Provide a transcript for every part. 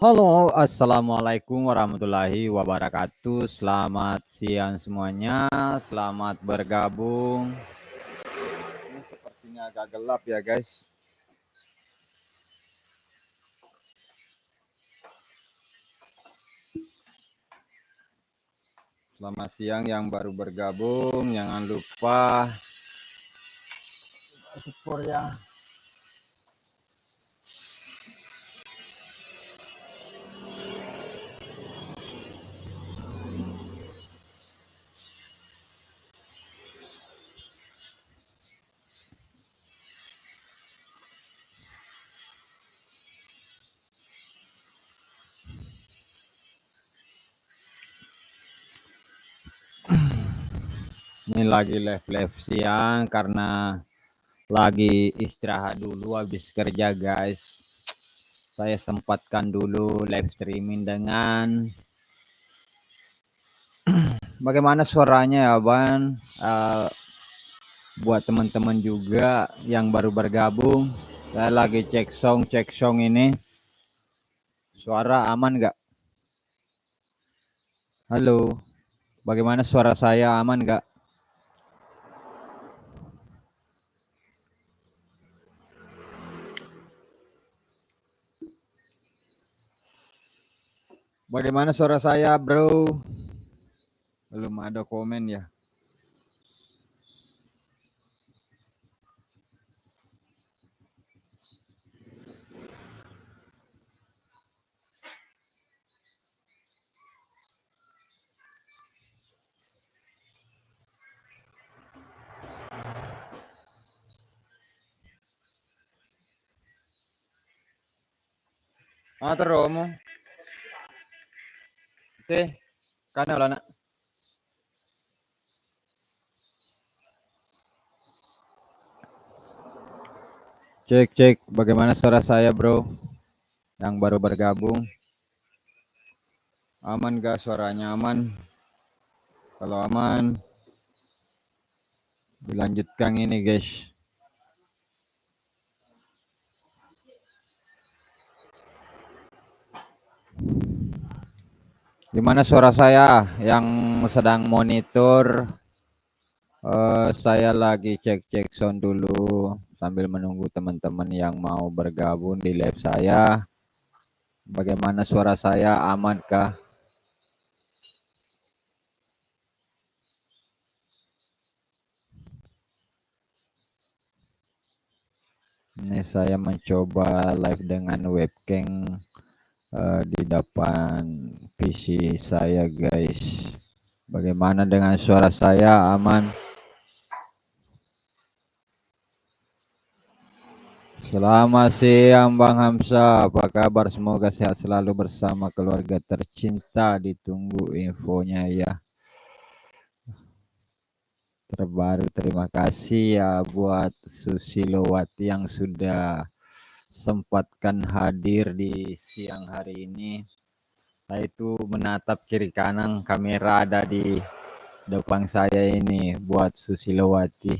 Halo, assalamualaikum warahmatullahi wabarakatuh. Selamat siang semuanya, selamat bergabung. Ini sepertinya agak gelap ya, guys. Selamat siang yang baru bergabung, jangan lupa support ya. Ini lagi live siang karena lagi istirahat dulu habis kerja, guys. Saya sempatkan dulu live streaming dengan bagaimana suaranya ya, Ban? Buat teman-teman juga yang baru bergabung, saya lagi cek song ini. Suara aman nggak? Halo, bagaimana suara saya aman nggak? Bagaimana suara saya, bro? Belum ada komen ya. Terus mo. Teh, kana wala na. Cek, bagaimana suara saya, bro? Yang baru bergabung. Aman gak suaranya aman? Kalau aman, dilanjutkan ini, guys. Gimana suara saya yang sedang monitor? Saya lagi cek sound dulu sambil menunggu teman-teman yang mau bergabung di live saya. Bagaimana suara saya, amankah? Ini saya mencoba live dengan webcam di depan PC saya, guys. Bagaimana dengan suara saya, aman? Selamat siang Bang Hamzah, apa kabar? Semoga sehat selalu bersama keluarga tercinta. Ditunggu infonya ya. Terbaru terima kasih ya buat Susilowati yang sudah sempatkan hadir di siang hari ini. Saya itu menatap kiri kanan, kamera ada di depan saya ini buat Susilowati.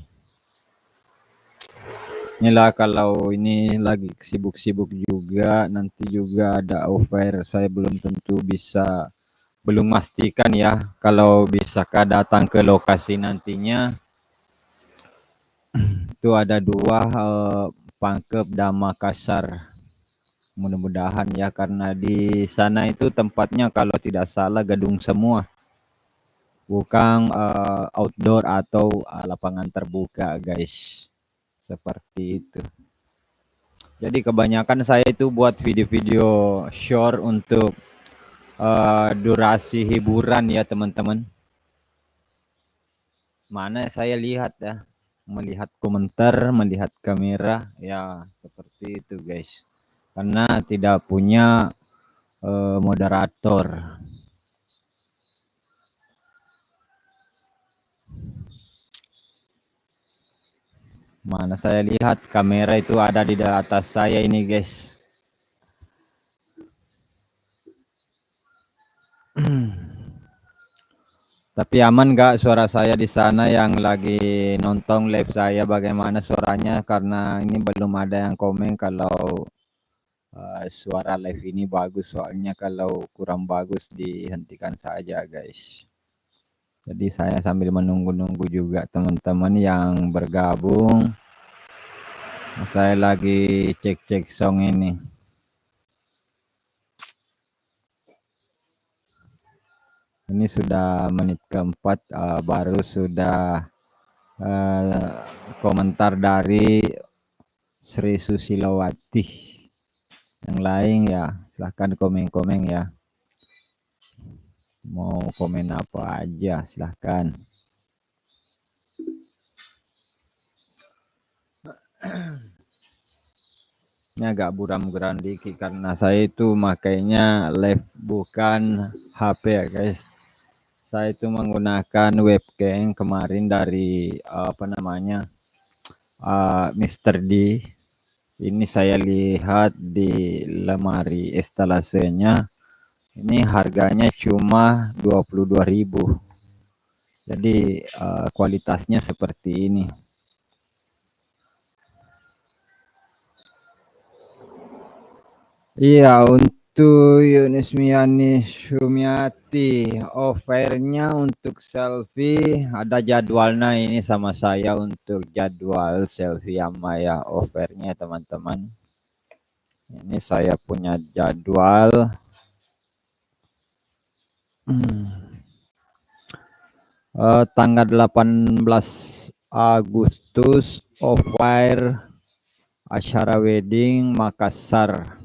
Inilah kalau ini lagi sibuk-sibuk juga, nanti juga ada offer. Saya belum tentu bisa, belum pastikan ya kalau bisakah datang ke lokasi nantinya. Itu ada dua Pangkep dan Makassar. Mudah-mudahan ya karena di sana itu tempatnya kalau tidak salah gedung semua, bukan outdoor atau lapangan terbuka, guys. Seperti itu. Jadi kebanyakan saya itu buat video-video short untuk durasi hiburan ya teman-teman. Mana saya lihat ya, melihat komentar, melihat kamera, ya seperti itu, guys. Karena tidak punya moderator. Mana saya lihat kamera itu ada di atas saya ini, guys. Tapi aman nggak suara saya di sana yang lagi nonton live saya? Bagaimana suaranya? Karena ini belum ada yang komen kalau suara live ini bagus, soalnya kalau kurang bagus dihentikan saja guys. Jadi saya sambil menunggu-nunggu juga teman-teman yang bergabung. Saya lagi cek-cek song ini. Ini sudah menit keempat, baru sudah komentar dari Sri Susilowati. Yang lain ya silahkan komen-komen ya. Mau komen apa aja silahkan. Ini agak buram-buram dikit karena saya itu makanya live bukan HP ya guys. Saya itu menggunakan webcam kemarin dari Mr. D. Ini saya lihat di lemari estalasenya. Ini harganya cuma 22.000. Jadi kualitasnya seperti ini. Iya, untuk Yunismiani Sumiati, offernya untuk selfie ada jadwalnya ini sama saya untuk jadwal selfie sama ya offernya teman-teman. Ini saya punya jadwal. Tanggal 18 Agustus offer acara wedding Makassar.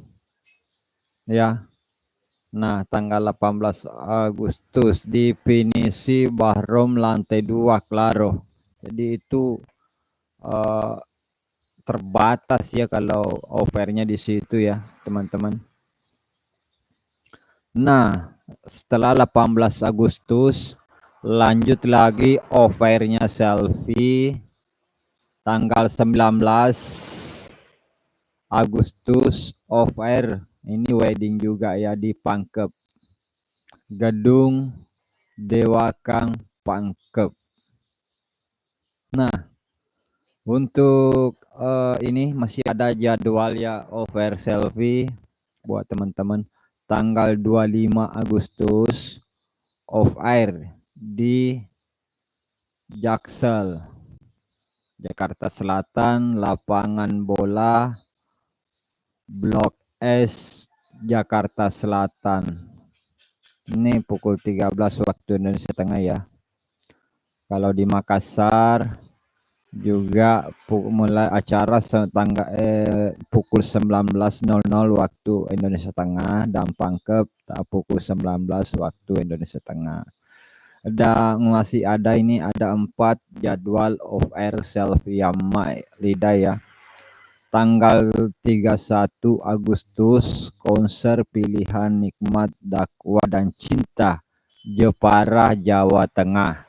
Ya. Nah, tanggal 18 Agustus di Pinisi Bahrom lantai 2 Claro. Jadi itu terbatas ya kalau offernya di situ ya, teman-teman. Nah, setelah 18 Agustus lanjut lagi offernya selfie tanggal 19 Agustus offer. Ini wedding juga ya di Pangkep. Gedung Dewakang Pangkep. Nah, untuk ini masih ada jadwal ya offer selfie buat teman-teman. Tanggal 25 Agustus off air di Jaksel, Jakarta Selatan, lapangan bola Blok S, Jakarta Selatan. Ini pukul 13 waktu Indonesia Tengah ya. Kalau di Makassar juga mulai acara pukul 19.00 waktu Indonesia Tengah, dan Pangkep pukul 19 waktu Indonesia Tengah. Masih ada 4 jadwal off air selfie Yamai Lidah ya. Tanggal 31 Agustus konser pilihan Nikmat Dakwah dan Cinta Jepara Jawa Tengah.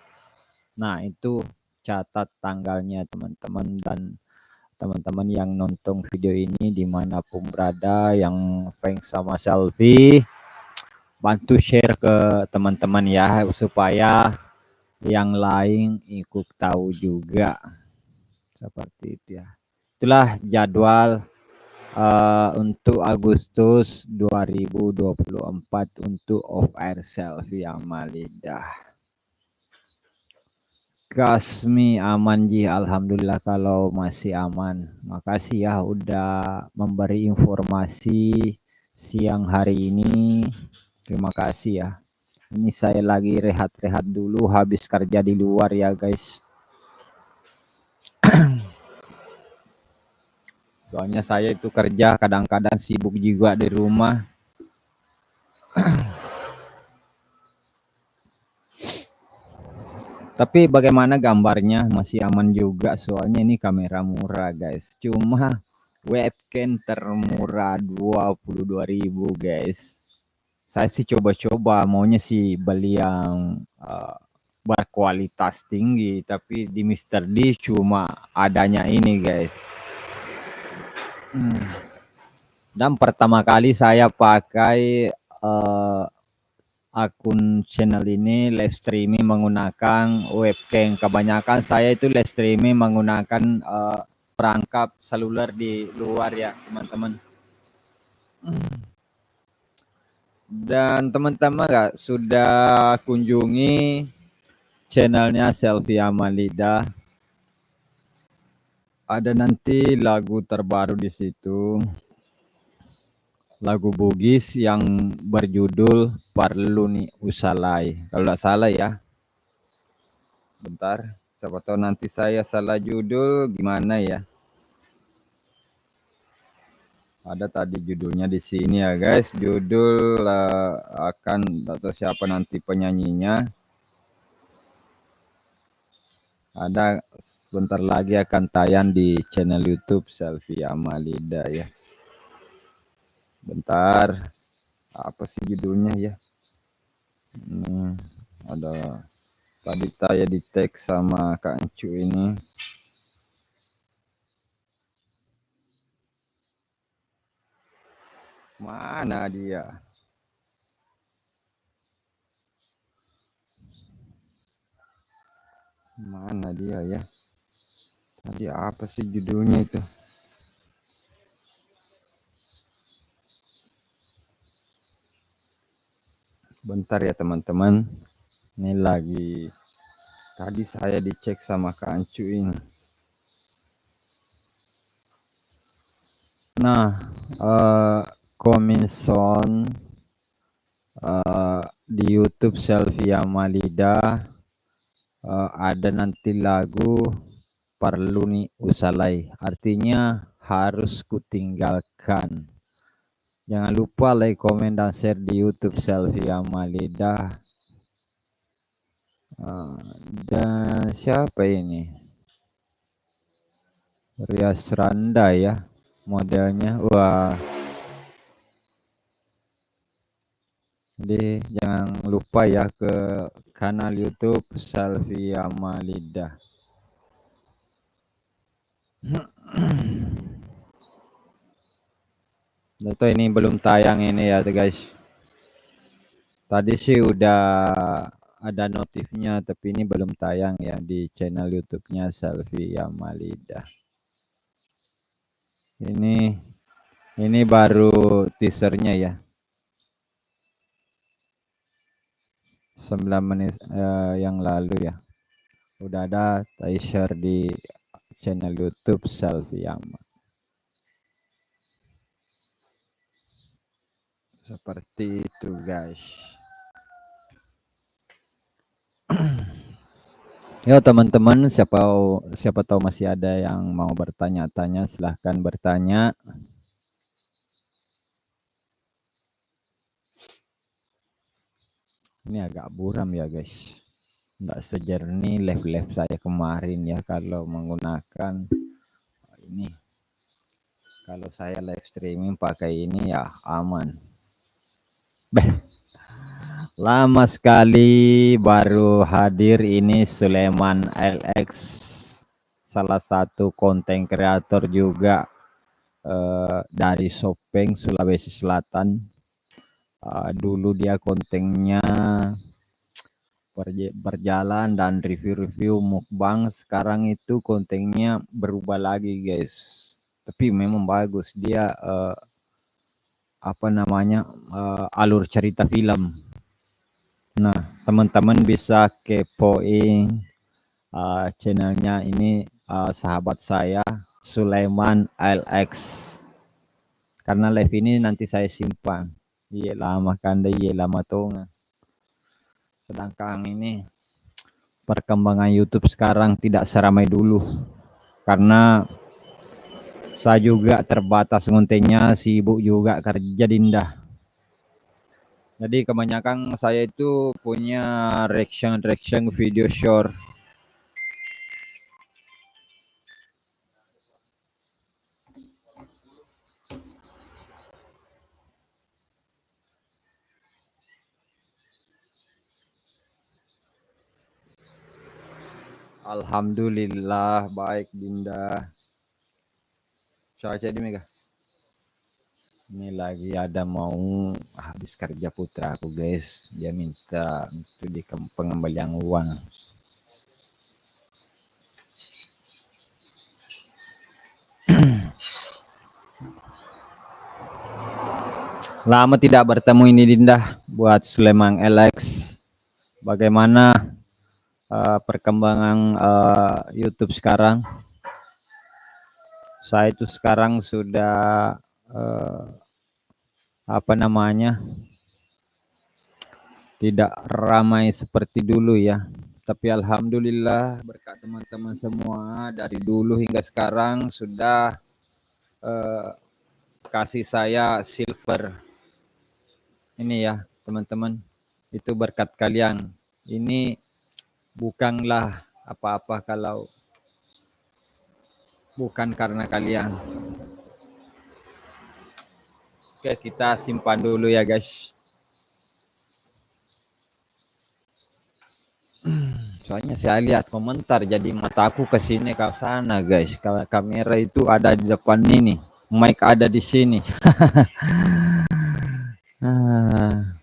Nah, itu catat tanggalnya teman-teman, dan teman-teman yang nonton video ini dimanapun berada yang fans sama selfie, bantu share ke teman-teman ya supaya yang lain ikut tahu juga, seperti itu ya. Itulah jadwal untuk Agustus 2024 untuk off air selfie Amalidah. Kasmi aman ji, alhamdulillah kalau masih aman. Makasih ya udah memberi informasi siang hari ini. Terima kasih ya. Ini saya lagi rehat-rehat dulu habis kerja di luar ya guys. Soalnya saya itu kerja kadang-kadang sibuk juga di rumah. Tapi bagaimana gambarnya masih aman juga, soalnya ini kamera murah guys. Cuma webcam termurah 22.000 guys. Saya sih coba-coba maunya sih beli yang berkualitas tinggi, tapi di Mr. D cuma adanya ini guys. Dan pertama kali saya pakai akun channel ini live streaming menggunakan webcam. Kebanyakan saya itu live streaming menggunakan perangkap seluler di luar ya teman-teman. Dan teman-teman gak sudah kunjungi channelnya Selfie Amalida. Ada nanti lagu terbaru di situ. Lagu Bugis yang berjudul Parluni Usalai. Kalau tidak salah ya. Bentar, siapa tahu nanti saya salah judul gimana ya. Ada tadi judulnya di sini ya guys. Judul akan atau siapa nanti penyanyinya. Ada sebentar lagi akan tayang di channel YouTube Selfie Amalida ya. Bentar, apa sih judulnya ya? Ada tadi saya di tag sama Kak Encu ini. Mana dia? Mana dia ya? Tadi apa sih judulnya itu? Bentar ya teman-teman. Ini lagi tadi saya dicek sama Kak Ancu ini. Nah, Kominson di YouTube Selfie Amalida ada nanti lagu Parluni Usalai. Artinya harus kutinggalkan. Jangan lupa like, komen, dan share di YouTube Selfie Amalida. Dan siapa ini? Rias Randa ya modelnya. Wah. Jadi jangan lupa ya ke kanal YouTube Selfie Amalida. Atau ini belum tayang ini ya guys. Tadi sih udah ada notifnya tapi ini belum tayang ya di channel YouTube-nya Selfie Amalida. Ini baru teasernya ya. 9 menit yang lalu ya. Udah ada teaser di channel YouTube Selfie Amalida. Seperti itu guys. Ya teman-teman, siapa tahu masih ada yang mau bertanya-tanya, silahkan bertanya. Ini agak buram ya guys, nggak sejernih live saya kemarin ya kalau menggunakan ini. Kalau saya live streaming pakai ini ya aman. Lama sekali baru hadir ini Sulaiman LX, salah satu konten kreator juga dari Sopeng, Sulawesi Selatan. Dulu dia kontennya berjalan dan review-review mukbang. Sekarang itu kontennya berubah lagi guys. Tapi memang bagus dia alur cerita film. Nah teman-teman bisa kepoin channelnya ini, sahabat saya Sulaiman LX. Karena live ini nanti saya simpan. Iya lama kan deh, iya lama tuh. Sedangkan ini perkembangan YouTube sekarang tidak seramai dulu. Karena saya juga terbatas kontennya, sibuk juga kerja Dinda. Jadi kebanyakan saya itu punya reaction video short. Alhamdulillah baik Dinda. Cuaca di Mega. Ini lagi ada mau habis kerja putra aku guys. Dia minta itu di pengembalian uang. Lama tidak bertemu ini Dinda buat Sulemang LX. Bagaimana perkembangan YouTube sekarang? Saya itu sekarang sudah apa namanya, tidak ramai seperti dulu ya. Tapi alhamdulillah berkat teman-teman semua dari dulu hingga sekarang sudah kasih saya silver ini ya teman-teman. Itu berkat kalian. Ini bukanlah apa-apa kalau bukan karena kalian. Oke, kita simpan dulu ya guys. Soalnya saya lihat komentar jadi mataku ke sini ke sana guys. Kalau kamera itu ada di depan ini, mic ada di sini. Ah,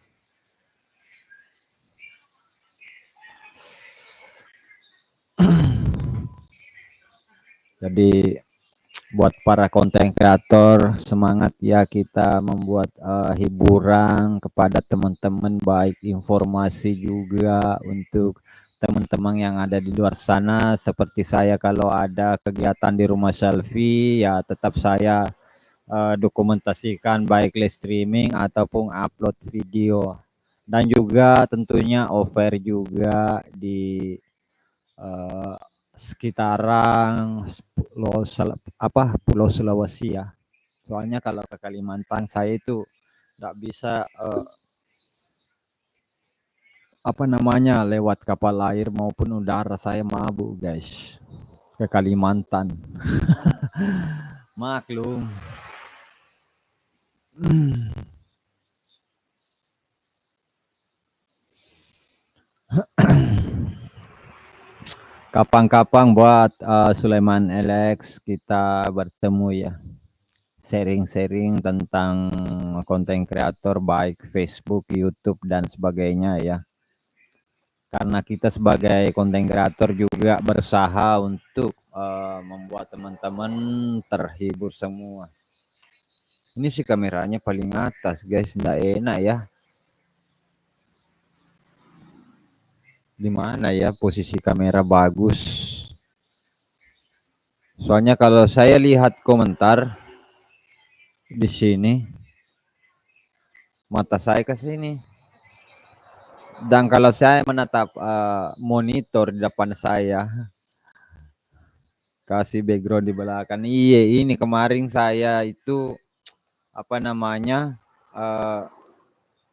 jadi buat para konten kreator semangat ya, kita membuat hiburan kepada teman-teman, baik informasi juga untuk teman-teman yang ada di luar sana. Seperti saya kalau ada kegiatan di rumah selfie ya tetap saya dokumentasikan baik live streaming ataupun upload video, dan juga tentunya offer juga di eh, sekitaran Pulau Sulawesi ya. Soalnya kalau ke Kalimantan saya itu nggak bisa apa namanya lewat kapal air maupun udara, saya mabuk guys ke Kalimantan. Maklum. Kapan-kapan buat Sulaiman Alex kita bertemu ya, sharing-sharing tentang konten kreator baik Facebook, YouTube dan sebagainya ya. Karena kita sebagai konten kreator juga berusaha untuk membuat teman-teman terhibur semua. Ini sih kameranya paling atas guys, nggak enak ya. Di mana ya posisi kamera bagus? Soalnya kalau saya lihat komentar di sini, mata saya ke sini. Dan kalau saya menatap monitor di depan saya, kasih background di belakang. Iya, ini kemarin saya itu apa namanya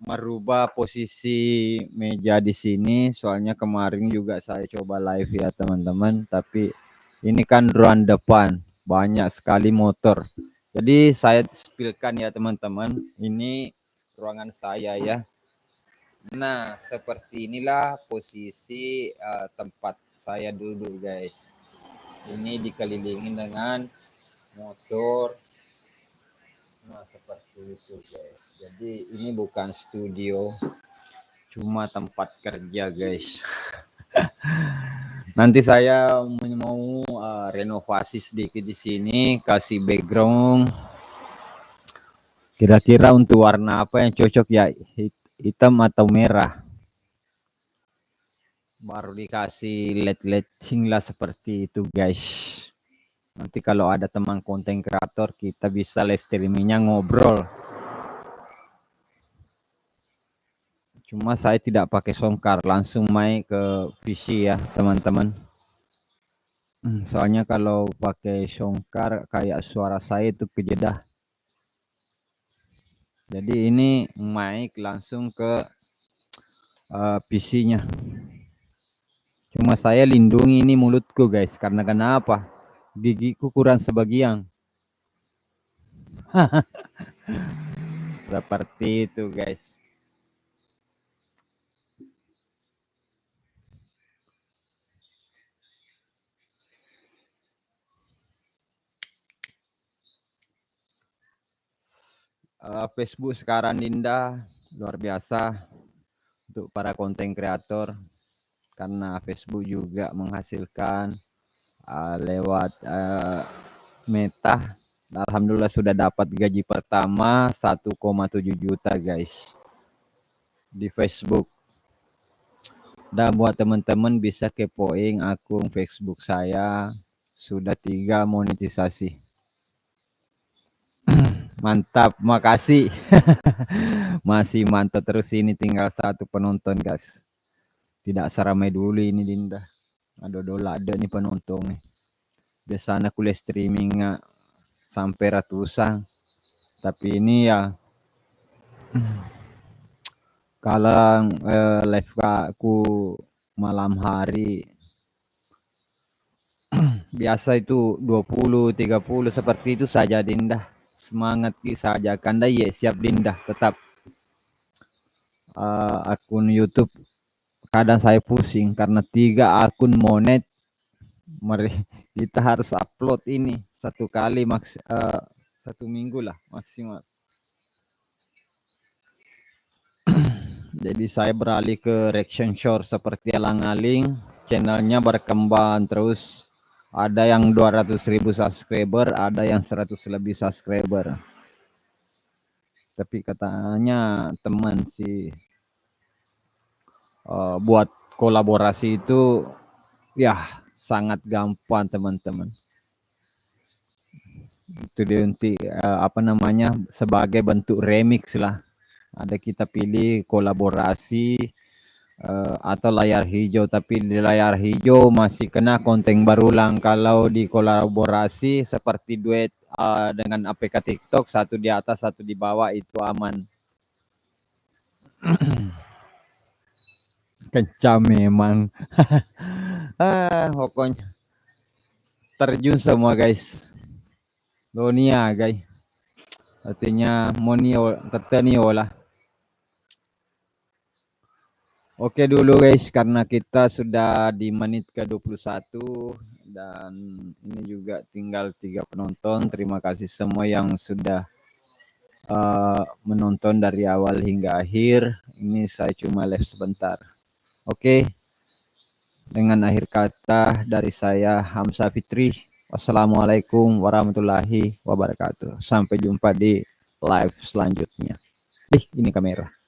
merubah posisi meja di sini. Soalnya kemarin juga saya coba live ya teman-teman. Tapi ini kan ruang depan, banyak sekali motor. Jadi saya spillkan ya teman-teman. Ini ruangan saya ya. Nah, seperti inilah posisi tempat saya duduk, guys. Ini dikelilingi dengan motor. Nah, seperti itu, guys. Jadi ini bukan studio, cuma tempat kerja, guys. Nanti saya mau renovasi sedikit di sini, kasih background. Kira-kira untuk warna apa yang cocok ya? Hitam atau merah? Baru dikasih LED lah seperti itu guys. Nanti kalau ada teman konten kreator kita bisa live streamingnya ngobrol. Cuma saya tidak pakai soundcard, langsung main ke PC ya teman-teman. Soalnya kalau pakai soundcard kayak suara saya itu kejedah. Jadi ini mic langsung ke PC-nya. Cuma saya lindungi ini mulutku guys, karena kenapa? Gigiku kurang sebagian. Seperti itu guys. Facebook sekarang Dinda luar biasa untuk para konten kreator, karena Facebook juga menghasilkan lewat Meta Alhamdulillah sudah dapat gaji pertama 1,7 juta guys di Facebook. Dan buat teman-teman bisa kepoin akun Facebook saya, sudah 3 monetisasi. Mantap, makasih. Masih mantap terus, ini tinggal 1 penonton guys. Tidak seramai dulu ini Dinda. Ada nih penonton nih. Biasanya kuliah streaming sampai ratusan. Tapi ini ya kalau live aku malam hari biasa itu 20, 30 seperti itu saja Dinda. Semangat saja Kanda ya siap Dinda tetap akun YouTube kadang saya pusing karena 3 akun monet. Kita harus upload ini 1 kali 1 minggu lah maksimal. Jadi saya beralih ke reaction short seperti alang-aling, channelnya berkembang terus. Ada yang 200.000 subscriber, ada yang 100 lebih subscriber. Tapi katanya teman sih buat kolaborasi itu ya sangat gampang teman-teman. Itu dia nanti sebagai bentuk remix lah. Ada kita pilih kolaborasi atau layar hijau, tapi di layar hijau masih kena konten berulang. Kalau di kolaborasi seperti duet dengan APK TikTok, satu di atas satu di bawah, itu aman. Kencang memang. Pokoknya terjun semua guys. Lonia guys. Artinya monio ketenio lah. Oke dulu guys, karena kita sudah di menit ke-21 dan ini juga tinggal 3 penonton. Terima kasih semua yang sudah menonton dari awal hingga akhir. Ini saya cuma live sebentar. Oke. Dengan akhir kata dari saya Hamzah Fitri. Wassalamualaikum warahmatullahi wabarakatuh. Sampai jumpa di live selanjutnya. Ini kamera.